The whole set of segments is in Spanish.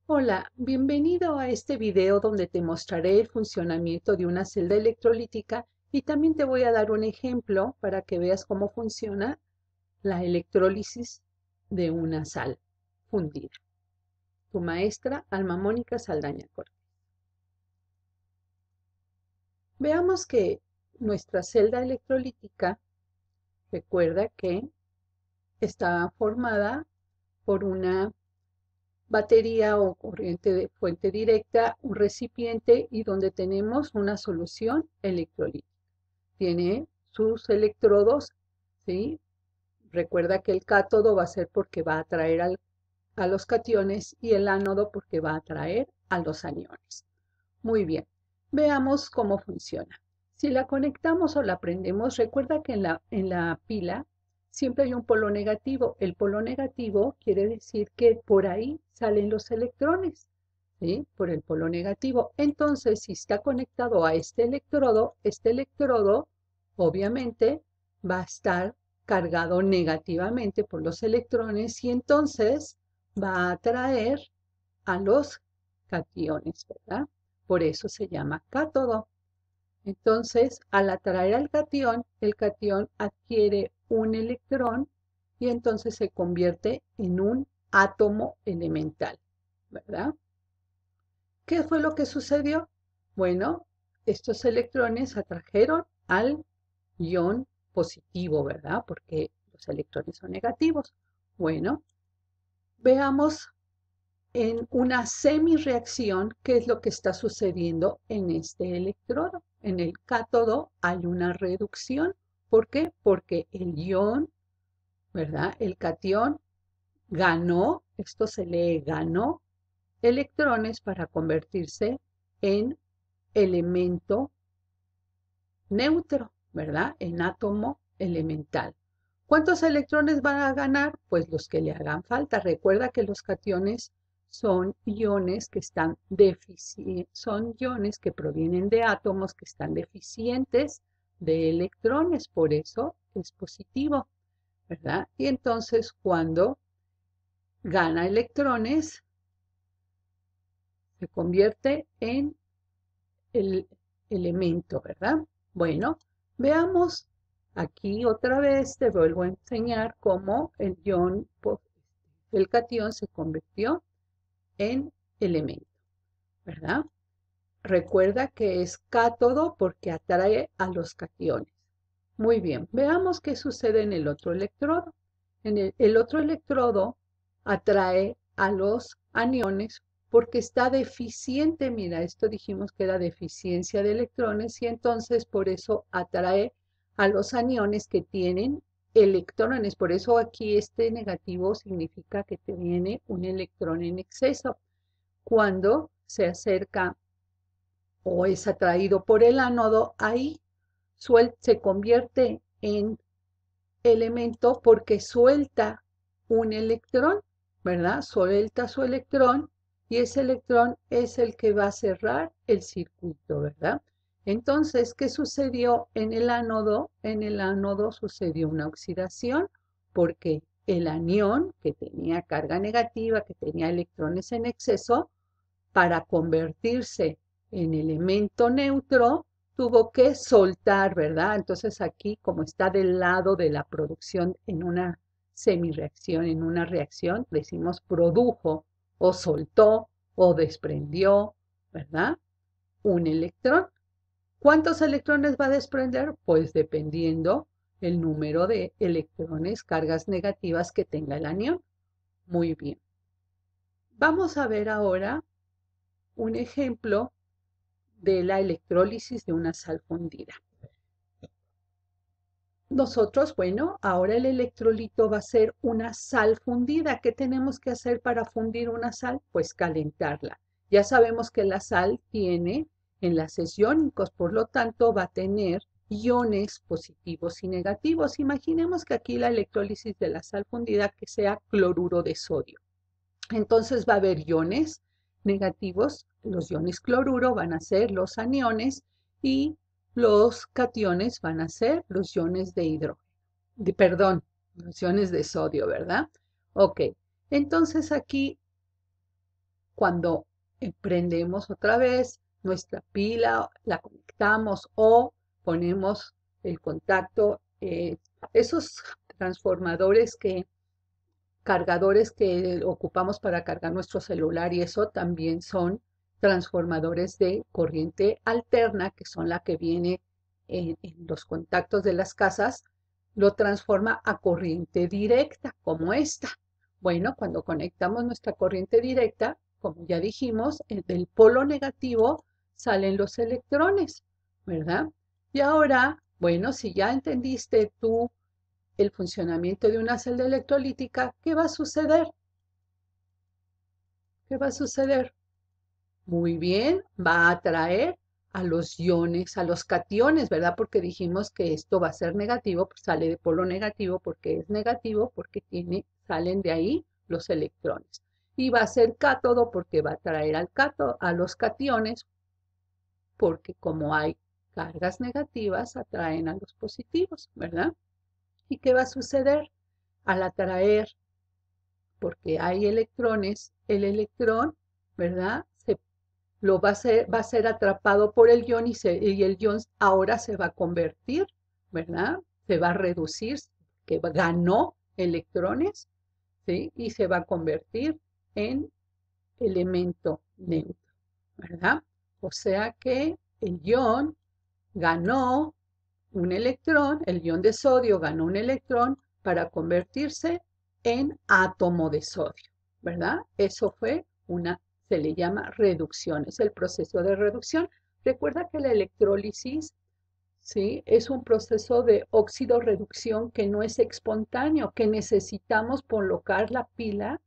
Hola, bienvenido a este video donde te mostraré el funcionamiento de una celda electrolítica y también te voy a dar un ejemplo para que veas cómo funciona la electrólisis de una sal fundida. Tu maestra Alma Mónica Saldaña Cortés. Veamos que nuestra celda electrolítica, recuerda que está formada por una batería o corriente de fuente directa, un recipiente y donde tenemos una solución electrolítica. Tiene sus electrodos, ¿sí? Recuerda que el cátodo va a ser porque va a atraer a los cationes y el ánodo porque va a atraer a los aniones. Muy bien, veamos cómo funciona. Si la conectamos o la prendemos, recuerda que en la pila siempre hay un polo negativo. El polo negativo quiere decir que por ahí salen los electrones, ¿sí? Por el polo negativo. Entonces, si está conectado a este electrodo obviamente va a estar cargado negativamente por los electrones y entonces va a atraer a los cationes, ¿verdad? Por eso se llama cátodo. Entonces, al atraer al catión, el catión adquiere un electrón y entonces se convierte en un átomo elemental, ¿verdad? ¿Qué fue lo que sucedió? Bueno, estos electrones atrajeron al ion positivo, ¿verdad? Porque los electrones son negativos. Bueno, veamos en una semireacción qué es lo que está sucediendo en este electrodo. En el cátodo hay una reducción. ¿Por qué? Porque el ion, ¿verdad? El catión ganó, esto se lee ganó, electrones para convertirse en elemento neutro, ¿verdad? En átomo elemental. ¿Cuántos electrones van a ganar? Pues los que le hagan falta. Recuerda que los cationes son iones que están son iones que provienen de átomos que están deficientes de electrones, por eso es positivo, ¿verdad? Y entonces cuando gana electrones, se convierte en el elemento, ¿verdad? Bueno, veamos aquí otra vez, te vuelvo a enseñar cómo el catión se convirtió en elemento, ¿verdad? Recuerda que es cátodo porque atrae a los cationes. Muy bien, veamos qué sucede en el otro electrodo. El otro electrodo atrae a los aniones porque está deficiente. Mira, esto dijimos que era deficiencia de electrones y entonces por eso atrae a los aniones que tienen electrones. Por eso aquí este negativo significa que tiene un electrón en exceso. Cuando se acerca o es atraído por el ánodo, ahí se convierte en elemento porque suelta un electrón, ¿verdad? Suelta su electrón y ese electrón es el que va a cerrar el circuito, ¿verdad? Entonces, ¿qué sucedió en el ánodo? En el ánodo sucedió una oxidación porque el anión, que tenía carga negativa, que tenía electrones en exceso, para convertirse en elemento neutro, tuvo que soltar, ¿verdad? Entonces aquí, como está del lado de la producción en una semireacción, en una reacción, decimos produjo o soltó o desprendió, ¿verdad? Un electrón. ¿Cuántos electrones va a desprender? Pues dependiendo el número de electrones, cargas negativas que tenga el anión. Muy bien. Vamos a ver ahora un ejemplo de la electrólisis de una sal fundida. Nosotros, bueno, ahora el electrolito va a ser una sal fundida. ¿Qué tenemos que hacer para fundir una sal? Pues calentarla. Ya sabemos que la sal tiene enlaces iónicos, por lo tanto va a tener iones positivos y negativos. Imaginemos que aquí la electrólisis de la sal fundida que sea cloruro de sodio. Entonces va a haber iones negativos, los iones cloruro van a ser los aniones y los cationes van a ser los iones de hidrógeno, perdón, los iones de sodio, ¿verdad? Ok, entonces aquí cuando prendemos otra vez nuestra pila, la conectamos o ponemos el contacto, esos transformadores cargadores que ocupamos para cargar nuestro celular y eso también son transformadores de corriente alterna, que son la que viene en los contactos de las casas, lo transforma a corriente directa, como esta. Bueno, cuando conectamos nuestra corriente directa, como ya dijimos, del polo negativo salen los electrones, ¿verdad? Y ahora, bueno, si ya entendiste tú el funcionamiento de una celda electrolítica, ¿qué va a suceder? ¿Qué va a suceder? Muy bien, va a atraer a los iones, a los cationes, ¿verdad? Porque dijimos que esto va a ser negativo, pues sale de polo negativo porque es negativo, porque salen de ahí los electrones. Y va a ser cátodo porque va a atraer a los cationes, porque como hay cargas negativas, atraen a los positivos, ¿verdad? ¿Y qué va a suceder? Al atraer, porque hay electrones, el electrón, ¿verdad? Va a ser atrapado por el ion y el ion ahora se va a convertir, ¿verdad? Se va a reducir, que ganó electrones, ¿sí? Y se va a convertir en elemento neutro, ¿verdad? O sea que el ion ganó un electrón, el ion de sodio ganó un electrón para convertirse en átomo de sodio, ¿verdad? Eso fue se le llama reducción, es el proceso de reducción. Recuerda que la electrólisis, ¿sí? Es un proceso de óxido-reducción que no es espontáneo, que necesitamos colocar la pila,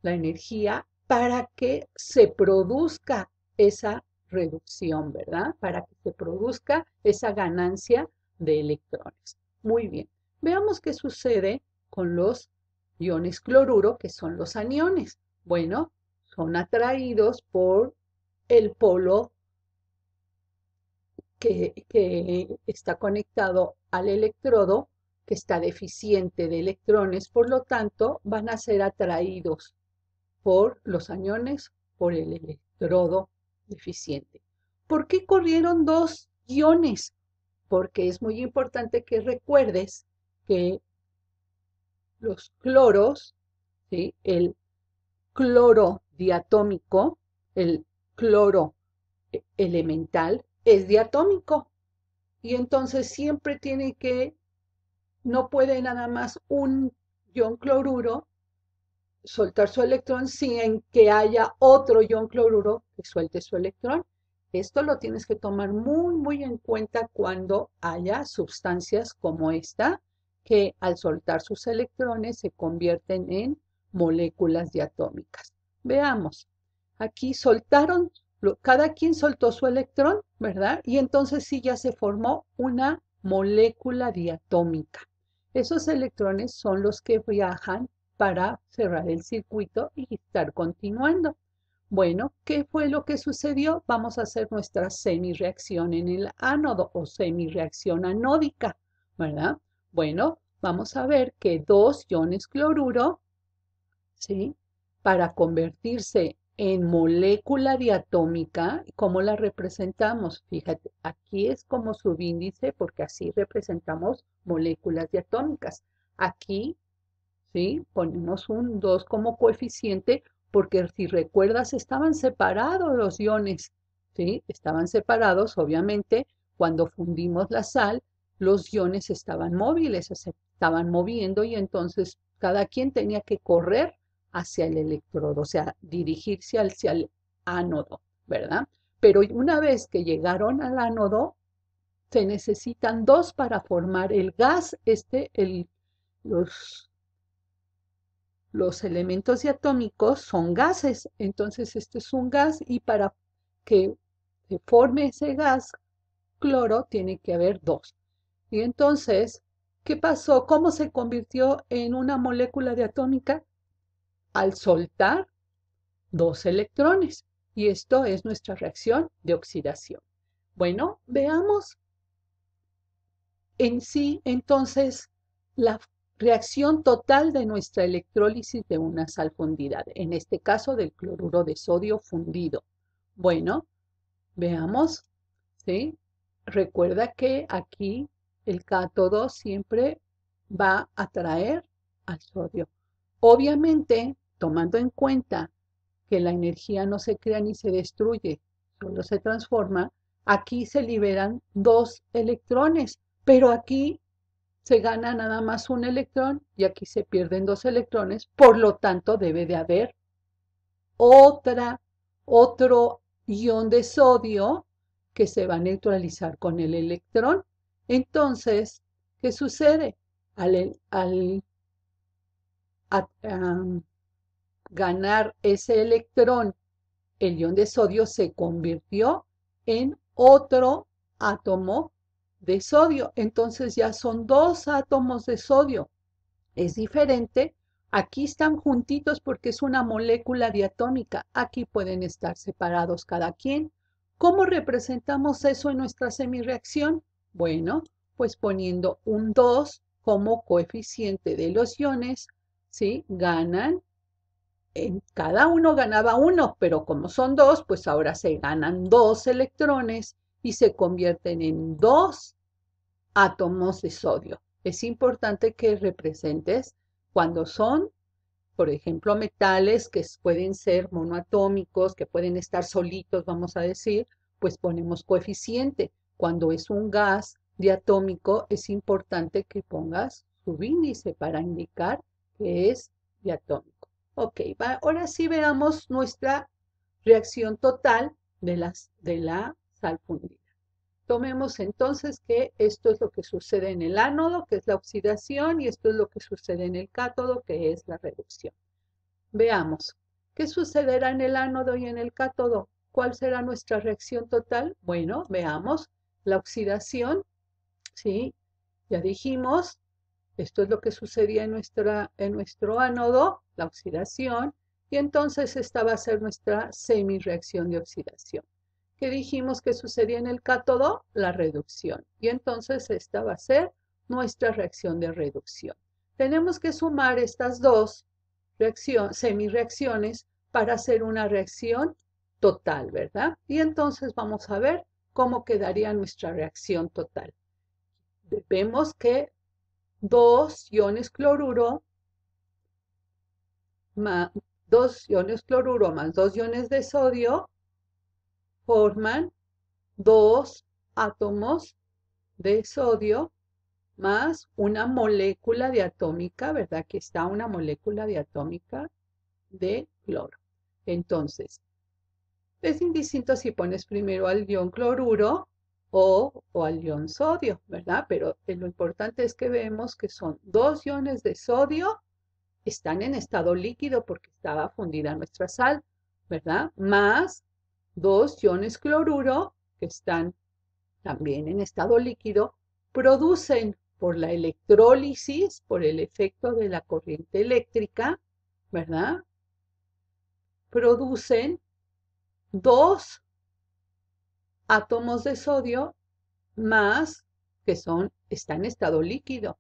la energía, para que se produzca esa reducción, ¿verdad? Para que se produzca esa ganancia de electrones. Muy bien. Veamos qué sucede con los iones cloruro, que son los aniones. Bueno, son atraídos por el polo que está conectado al electrodo, que está deficiente de electrones, por lo tanto, van a ser atraídos por los aniones, por el electrodo deficiente. ¿Por qué corrieron dos iones? Porque es muy importante que recuerdes que los cloros, ¿sí? El cloro diatómico, el cloro elemental, es diatómico. Y entonces siempre no puede nada más un ion cloruro soltar su electrón sin que haya otro ion cloruro que suelte su electrón. Esto lo tienes que tomar muy, muy en cuenta cuando haya sustancias como esta, que al soltar sus electrones se convierten en moléculas diatómicas. Veamos, aquí cada quien soltó su electrón, ¿verdad? Y entonces sí ya se formó una molécula diatómica. Esos electrones son los que viajan para cerrar el circuito y estar continuando. Bueno, ¿qué fue lo que sucedió? Vamos a hacer nuestra semireacción en el ánodo o semireacción anódica, ¿verdad? Bueno, vamos a ver que dos iones cloruro, ¿sí? Para convertirse en molécula diatómica, ¿cómo la representamos? Fíjate, aquí es como subíndice porque así representamos moléculas diatómicas. Aquí, ¿sí? Ponemos un 2 como coeficiente porque si recuerdas estaban separados los iones, ¿sí? Estaban separados, obviamente, cuando fundimos la sal, los iones estaban móviles, se estaban moviendo y entonces cada quien tenía que correr hacia el electrodo, o sea, dirigirse hacia el ánodo, ¿verdad? Pero una vez que llegaron al ánodo, se necesitan dos para formar el gas, los elementos diatómicos son gases, entonces este es un gas y para que se forme ese gas cloro tiene que haber dos. Y entonces, ¿qué pasó? ¿Cómo se convirtió en una molécula diatómica? Al soltar dos electrones. Y esto es nuestra reacción de oxidación. Bueno, veamos en sí entonces la reacción total de nuestra electrólisis de una sal fundida, en este caso del cloruro de sodio fundido. Bueno, veamos, ¿sí? Recuerda que aquí el cátodo siempre va a atraer al sodio. Obviamente, tomando en cuenta que la energía no se crea ni se destruye, solo se transforma, aquí se liberan 2 electrones, pero aquí se gana nada más un electrón y aquí se pierden 2 electrones, por lo tanto debe de haber otro ion de sodio que se va a neutralizar con el electrón. Entonces, ¿qué sucede? Al ganar ese electrón, el ion de sodio se convirtió en otro átomo de sodio. Entonces ya son 2 átomos de sodio. Es diferente. Aquí están juntitos porque es una molécula diatómica. Aquí pueden estar separados cada quien. ¿Cómo representamos eso en nuestra semireacción? Bueno, pues poniendo un 2 como coeficiente de los iones, ¿sí? Ganan, en cada uno ganaba 1, pero como son 2, pues ahora se ganan 2 electrones y se convierten en 2 átomos de sodio. Es importante que representes cuando son, por ejemplo, metales que pueden ser monoatómicos, que pueden estar solitos, vamos a decir, pues ponemos coeficiente. Cuando es un gas diatómico, es importante que pongas subíndice para indicar que es diatómico. Ok, ahora sí veamos nuestra reacción total de la sal fundida. Tomemos entonces que esto es lo que sucede en el ánodo, que es la oxidación, y esto es lo que sucede en el cátodo, que es la reducción. Veamos, ¿qué sucederá en el ánodo y en el cátodo? ¿Cuál será nuestra reacción total? Bueno, veamos, la oxidación, ¿sí? Ya dijimos, esto es lo que sucedía en nuestro ánodo, la oxidación, y entonces esta va a ser nuestra semireacción de oxidación. ¿Qué dijimos que sucedía en el cátodo? La reducción. Y entonces esta va a ser nuestra reacción de reducción. Tenemos que sumar estas dos semireacciones para hacer una reacción total, ¿verdad? Y entonces vamos a ver cómo quedaría nuestra reacción total. Vemos que 2 iones cloruro más 2 iones cloruro más 2 iones de sodio forman 2 átomos de sodio más una molécula diatómica, ¿verdad? Aquí está una molécula diatómica de cloro. Entonces, es indistinto si pones primero al ion cloruro o al ion sodio, ¿verdad? Pero lo importante es que vemos que son 2 iones de sodio, están en estado líquido porque estaba fundida nuestra sal, ¿verdad? Más 2 iones cloruro, que están también en estado líquido, producen por la electrólisis, por el efecto de la corriente eléctrica, ¿verdad? Producen 2 átomos de sodio más, que está en estado líquido,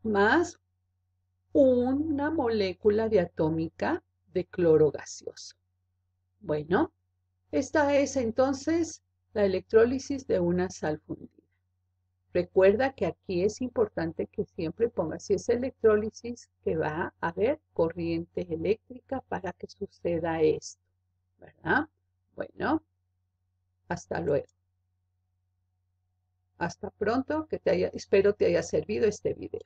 más una molécula diatómica de cloro gaseoso. Bueno, esta es entonces la electrólisis de una sal fundida. Recuerda que aquí es importante que siempre pongas, si es electrólisis, que va a haber corriente eléctrica para que suceda esto, ¿verdad? Bueno, hasta luego. Hasta pronto, espero te haya servido este video.